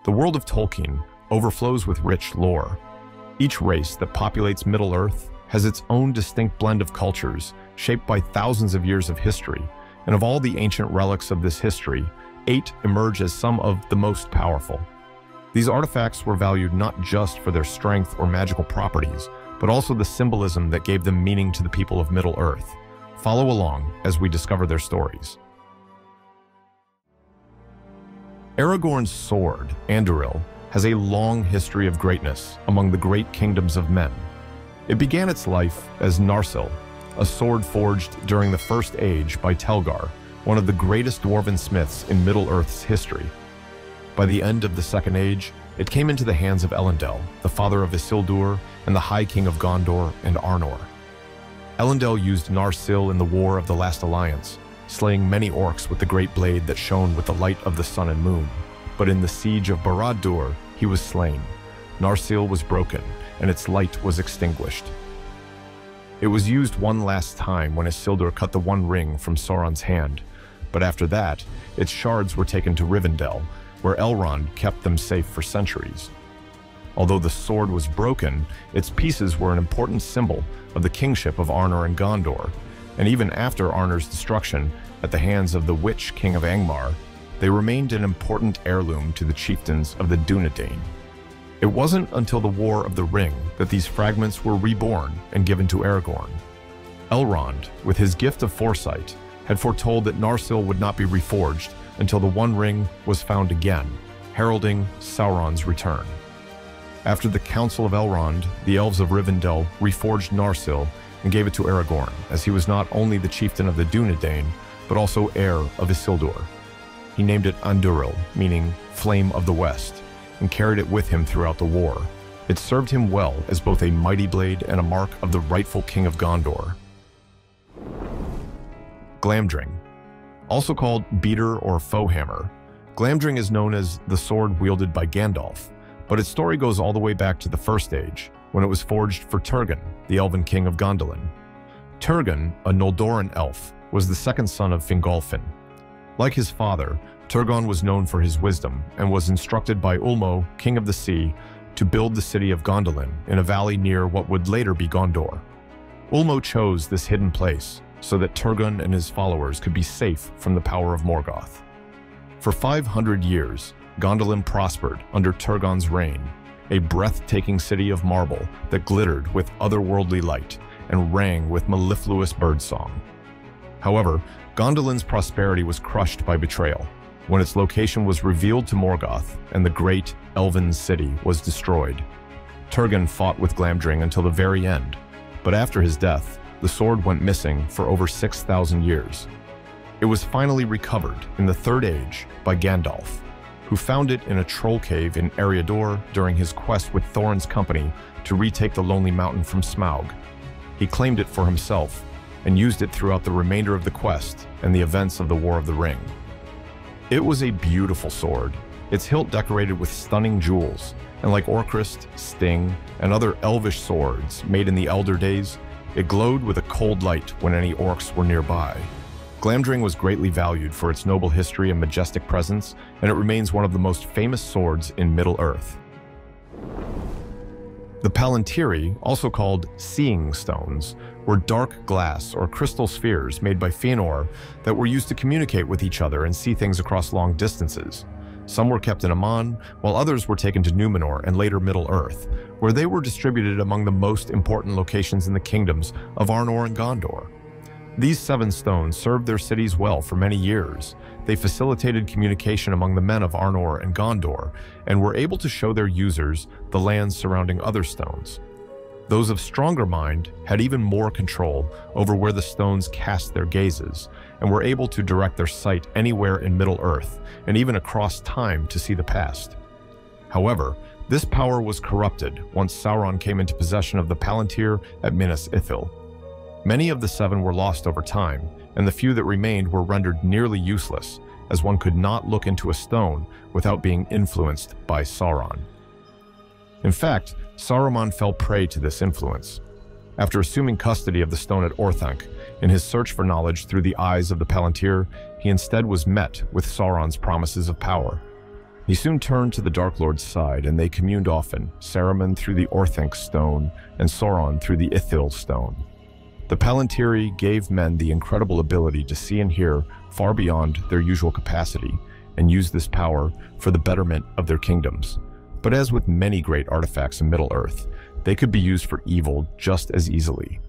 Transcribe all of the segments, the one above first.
The world of Tolkien overflows with rich lore. Each race that populates Middle-earth has its own distinct blend of cultures shaped by thousands of years of history, and of all the ancient relics of this history, 8 emerge as some of the most powerful. These artifacts were valued not just for their strength or magical properties, but also the symbolism that gave them meaning to the people of Middle-earth. Follow along as we discover their stories. Aragorn's sword, Andúril, has a long history of greatness among the great kingdoms of men. It began its life as Narsil, a sword forged during the First Age by Telgar, one of the greatest dwarven smiths in Middle-earth's history. By the end of the Second Age, it came into the hands of Elendil, the father of Isildur and the High King of Gondor and Arnor. Elendil used Narsil in the War of the Last Alliance, slaying many orcs with the great blade that shone with the light of the sun and moon. But in the siege of Barad-dûr, he was slain. Narsil was broken, and its light was extinguished. It was used one last time when Isildur cut the One Ring from Sauron's hand, but after that, its shards were taken to Rivendell, where Elrond kept them safe for centuries. Although the sword was broken, its pieces were an important symbol of the kingship of Arnor and Gondor, and even after Arnor's destruction at the hands of the Witch King of Angmar, they remained an important heirloom to the chieftains of the Dunedain. It wasn't until the War of the Ring that these fragments were reborn and given to Aragorn. Elrond, with his gift of foresight, had foretold that Narsil would not be reforged until the One Ring was found again, heralding Sauron's return. After the Council of Elrond, the elves of Rivendell reforged Narsil and gave it to Aragorn, as he was not only the chieftain of the Dunedain, but also heir of Isildur. He named it Andúril, meaning Flame of the West, and carried it with him throughout the war. It served him well as both a mighty blade and a mark of the rightful king of Gondor. Glamdring. Also called beater or foe hammer, Glamdring is known as the sword wielded by Gandalf, but its story goes all the way back to the First Age, when it was forged for Turgon, the Elven king of Gondolin. Turgon, a Noldoran elf, was the second son of Fingolfin. Like his father, Turgon was known for his wisdom and was instructed by Ulmo, king of the sea, to build the city of Gondolin in a valley near what would later be Gondor. Ulmo chose this hidden place so that Turgon and his followers could be safe from the power of Morgoth. For 500 years, Gondolin prospered under Turgon's reign, a breathtaking city of marble that glittered with otherworldly light and rang with mellifluous birdsong. However, Gondolin's prosperity was crushed by betrayal when its location was revealed to Morgoth and the great Elven city was destroyed. Turgon fought with Glamdring until the very end, but after his death, the sword went missing for over 6,000 years. It was finally recovered in the Third Age by Gandalf, who found it in a troll cave in Eriador during his quest with Thorin's company to retake the Lonely Mountain from Smaug. He claimed it for himself and used it throughout the remainder of the quest and the events of the War of the Ring. It was a beautiful sword, its hilt decorated with stunning jewels, and like Orcrist, Sting, and other elvish swords made in the Elder Days, it glowed with a cold light when any orcs were nearby. Glamdring was greatly valued for its noble history and majestic presence, and it remains one of the most famous swords in Middle-earth. The Palantíri, also called Seeing Stones, were dark glass or crystal spheres made by Fëanor that were used to communicate with each other and see things across long distances. Some were kept in Aman, while others were taken to Númenor and later Middle-earth, where they were distributed among the most important locations in the kingdoms of Arnor and Gondor. These 7 stones served their cities well for many years. They facilitated communication among the men of Arnor and Gondor, and were able to show their users the lands surrounding other stones. Those of stronger mind had even more control over where the stones cast their gazes, and were able to direct their sight anywhere in Middle-earth, and even across time to see the past. However, this power was corrupted once Sauron came into possession of the Palantír at Minas Ithil. Many of the 7 were lost over time, and the few that remained were rendered nearly useless, as one could not look into a stone without being influenced by Sauron. In fact, Saruman fell prey to this influence. After assuming custody of the stone at Orthanc, in his search for knowledge through the eyes of the Palantír, he instead was met with Sauron's promises of power. He soon turned to the Dark Lord's side, and they communed often, Saruman through the Orthanc stone and Sauron through the Ithil stone. The Palantíri gave men the incredible ability to see and hear far beyond their usual capacity, and use this power for the betterment of their kingdoms. But as with many great artifacts in Middle-earth, they could be used for evil just as easily.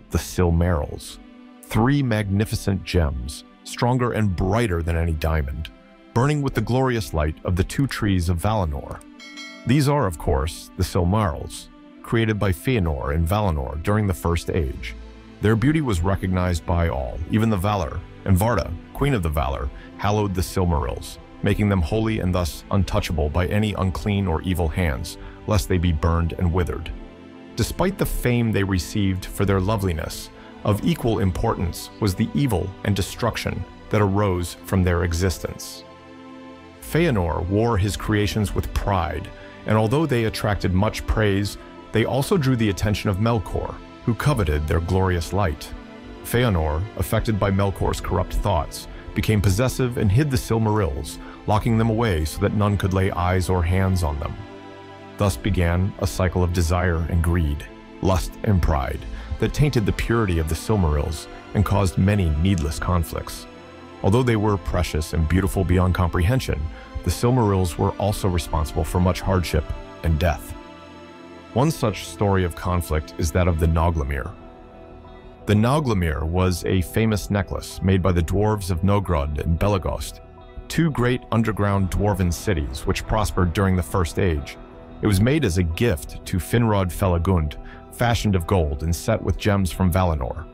The Silmarils. 3 magnificent gems, stronger and brighter than any diamond, burning with the glorious light of the 2 trees of Valinor. These are, of course, the Silmarils, created by Fëanor in Valinor during the First Age. Their beauty was recognized by all, even the Valar, and Varda, Queen of the Valar, hallowed the Silmarils, making them holy and thus untouchable by any unclean or evil hands, lest they be burned and withered. Despite the fame they received for their loveliness, of equal importance was the evil and destruction that arose from their existence. Fëanor wore his creations with pride, and although they attracted much praise, they also drew the attention of Melkor, who coveted their glorious light. Fëanor, affected by Melkor's corrupt thoughts, became possessive and hid the Silmarils, locking them away so that none could lay eyes or hands on them. Thus began a cycle of desire and greed, lust and pride, that tainted the purity of the Silmarils and caused many needless conflicts. Although they were precious and beautiful beyond comprehension, the Silmarils were also responsible for much hardship and death. One such story of conflict is that of the Nauglamír. The Nauglamír was a famous necklace made by the dwarves of Nogrod and Belagost, 2 great underground dwarven cities which prospered during the First Age. It was made as a gift to Finrod Felagund, fashioned of gold and set with gems from Valinor.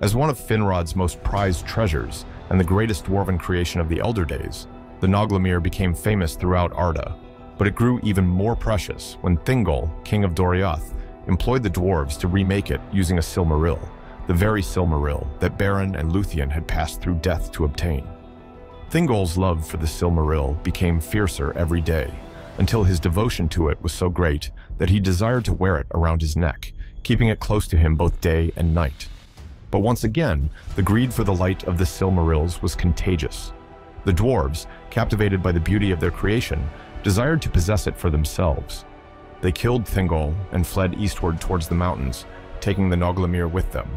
As one of Finrod's most prized treasures and the greatest dwarven creation of the Elder Days, the Nauglamír became famous throughout Arda, but it grew even more precious when Thingol, king of Doriath, employed the dwarves to remake it using a Silmaril, the very Silmaril that Beren and Luthien had passed through death to obtain. Thingol's love for the Silmaril became fiercer every day, until his devotion to it was so great that he desired to wear it around his neck, keeping it close to him both day and night. But once again, the greed for the light of the Silmarils was contagious. The dwarves, captivated by the beauty of their creation, desired to possess it for themselves. They killed Thingol and fled eastward towards the mountains, taking the Nauglamír with them.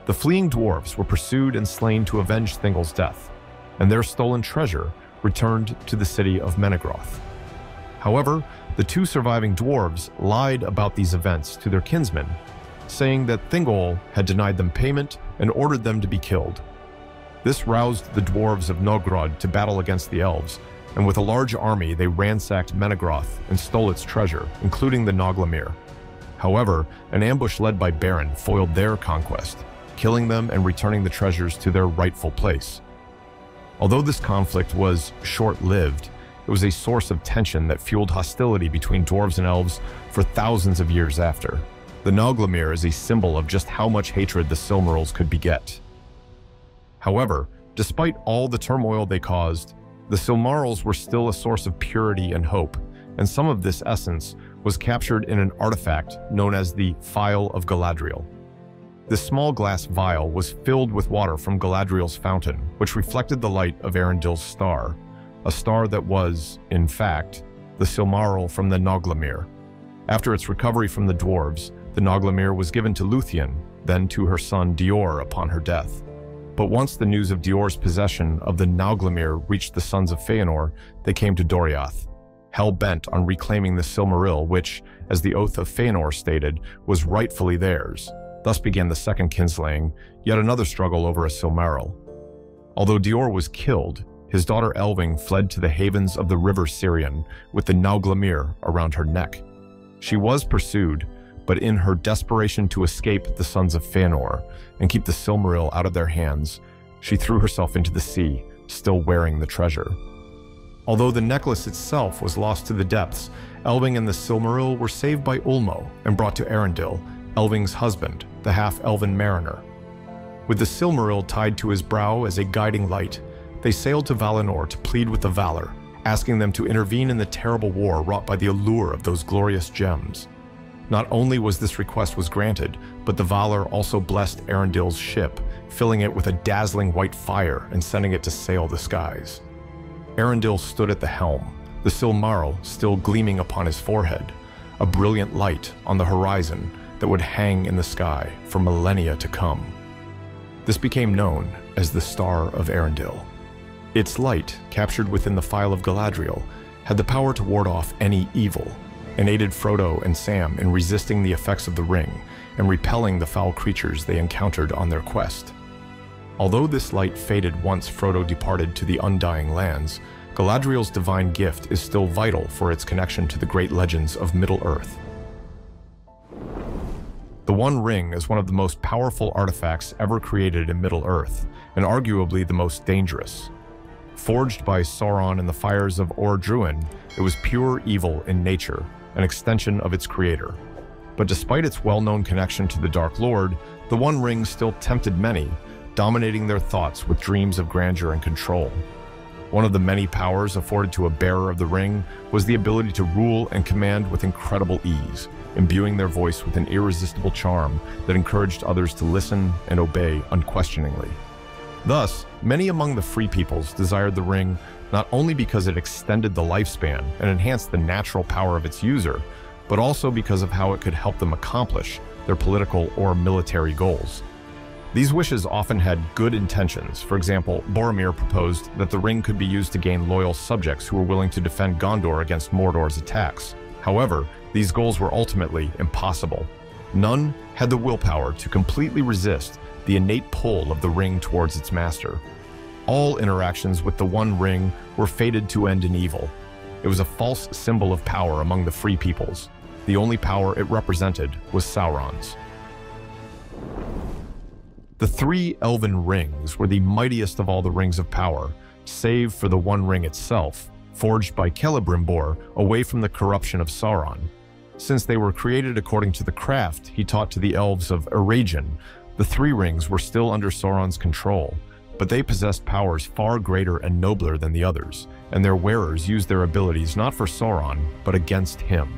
The fleeing dwarves were pursued and slain to avenge Thingol's death, and their stolen treasure returned to the city of Menegroth. However, the 2 surviving dwarves lied about these events to their kinsmen, saying that Thingol had denied them payment and ordered them to be killed. This roused the dwarves of Nogrod to battle against the elves, and with a large army they ransacked Menegroth and stole its treasure, including the Nauglamír. However, an ambush led by Beren foiled their conquest, killing them and returning the treasures to their rightful place. Although this conflict was short-lived, it was a source of tension that fueled hostility between dwarves and elves for thousands of years after. The Nauglamír is a symbol of just how much hatred the Silmarils could beget. However, despite all the turmoil they caused, the Silmarils were still a source of purity and hope, and some of this essence was captured in an artifact known as the Phial of Galadriel. This small glass vial was filled with water from Galadriel's fountain, which reflected the light of Arundil's star, a star that was, in fact, the Silmaril from the Nauglamír. After its recovery from the dwarves, the Nauglamír was given to Luthien, then to her son Dior upon her death. But once the news of Dior's possession of the Nauglamír reached the sons of Fëanor, they came to Doriath, hell-bent on reclaiming the Silmaril, which, as the Oath of Fëanor stated, was rightfully theirs. Thus began the second kinslaying, yet another struggle over a Silmaril. Although Dior was killed, his daughter Elving fled to the havens of the river Sirion with the Nauglamír around her neck. She was pursued, but in her desperation to escape the sons of Fëanor and keep the Silmaril out of their hands, she threw herself into the sea, still wearing the treasure. Although the necklace itself was lost to the depths, Elving and the Silmaril were saved by Ulmo and brought to Arundil, Elving's husband, the half-elven mariner. With the Silmaril tied to his brow as a guiding light, they sailed to Valinor to plead with the Valar, asking them to intervene in the terrible war wrought by the allure of those glorious gems. Not only was this request granted, but the Valar also blessed Arundil's ship, filling it with a dazzling white fire and sending it to sail the skies. Arundel stood at the helm, the Silmaril still gleaming upon his forehead, a brilliant light on the horizon that would hang in the sky for millennia to come. This became known as the Star of Arundel. Its light, captured within the Phial of Galadriel, had the power to ward off any evil, and aided Frodo and Sam in resisting the effects of the ring and repelling the foul creatures they encountered on their quest. Although this light faded once Frodo departed to the Undying Lands, Galadriel's divine gift is still vital for its connection to the great legends of Middle-earth. The One Ring is one of the most powerful artifacts ever created in Middle-earth, and arguably the most dangerous. Forged by Sauron in the fires of Ur-Druin, it was pure evil in nature, an extension of its creator. But despite its well-known connection to the Dark Lord, the One Ring still tempted many, dominating their thoughts with dreams of grandeur and control. One of the many powers afforded to a bearer of the ring was the ability to rule and command with incredible ease, imbuing their voice with an irresistible charm that encouraged others to listen and obey unquestioningly. Thus, many among the free peoples desired the ring not only because it extended the lifespan and enhanced the natural power of its user, but also because of how it could help them accomplish their political or military goals. These wishes often had good intentions. For example, Boromir proposed that the ring could be used to gain loyal subjects who were willing to defend Gondor against Mordor's attacks. However, these goals were ultimately impossible. None had the willpower to completely resist the innate pull of the ring towards its master. All interactions with the One Ring were fated to end in evil. It was a false symbol of power among the free peoples. The only power it represented was Sauron's. The three Elven rings were the mightiest of all the rings of power, save for the One Ring itself, forged by Celebrimbor away from the corruption of Sauron. Since they were created according to the craft he taught to the elves of Eregion, the three rings were still under Sauron's control, but they possessed powers far greater and nobler than the others, and their wearers used their abilities not for Sauron, but against him.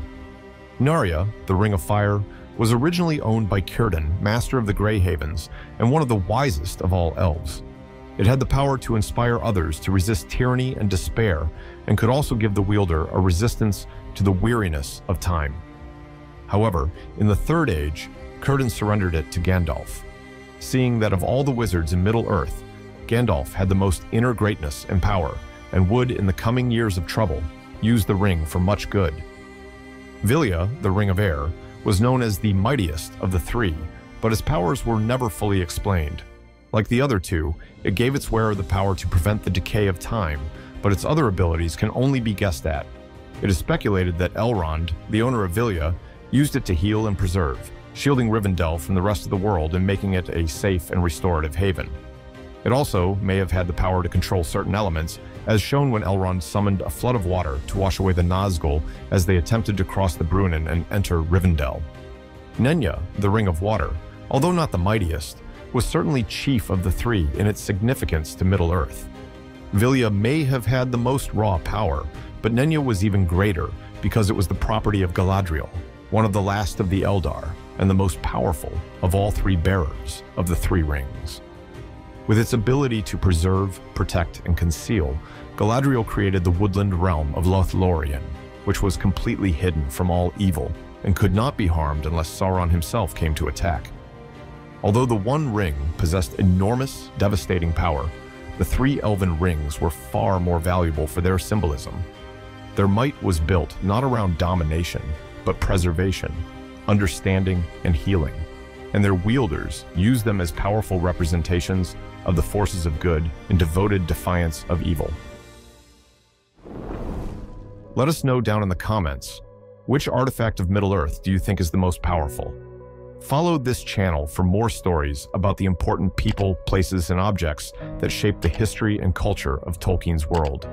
Narya, the Ring of Fire, was originally owned by Círdan, Master of the Grey Havens, and one of the wisest of all elves. It had the power to inspire others to resist tyranny and despair, and could also give the wielder a resistance to the weariness of time. However, in the Third Age, Círdan surrendered it to Gandalf. Seeing that of all the wizards in Middle-earth, Gandalf had the most inner greatness and power, and would, in the coming years of trouble, use the ring for much good. Vilya, the Ring of Air, was known as the mightiest of the three, but its powers were never fully explained. Like the other two, it gave its wearer the power to prevent the decay of time, but its other abilities can only be guessed at. It is speculated that Elrond, the owner of Vilya, used it to heal and preserve, shielding Rivendell from the rest of the world and making it a safe and restorative haven. It also may have had the power to control certain elements, as shown when Elrond summoned a flood of water to wash away the Nazgul as they attempted to cross the Brunnen and enter Rivendell. Nenya, the Ring of Water, although not the mightiest, was certainly chief of the three in its significance to Middle-earth. Vilya may have had the most raw power, but Nenya was even greater because it was the property of Galadriel, one of the last of the Eldar, and the most powerful of all three bearers of the three rings. With its ability to preserve, protect, and conceal, Galadriel created the woodland realm of Lothlorien, which was completely hidden from all evil and could not be harmed unless Sauron himself came to attack. Although the One Ring possessed enormous, devastating power, the three Elven rings were far more valuable for their symbolism. Their might was built not around domination, but preservation, understanding, and healing, and their wielders used them as powerful representations of the forces of good in devoted defiance of evil. Let us know down in the comments, which artifact of Middle-earth do you think is the most powerful? Follow this channel for more stories about the important people, places, and objects that shape the history and culture of Tolkien's world.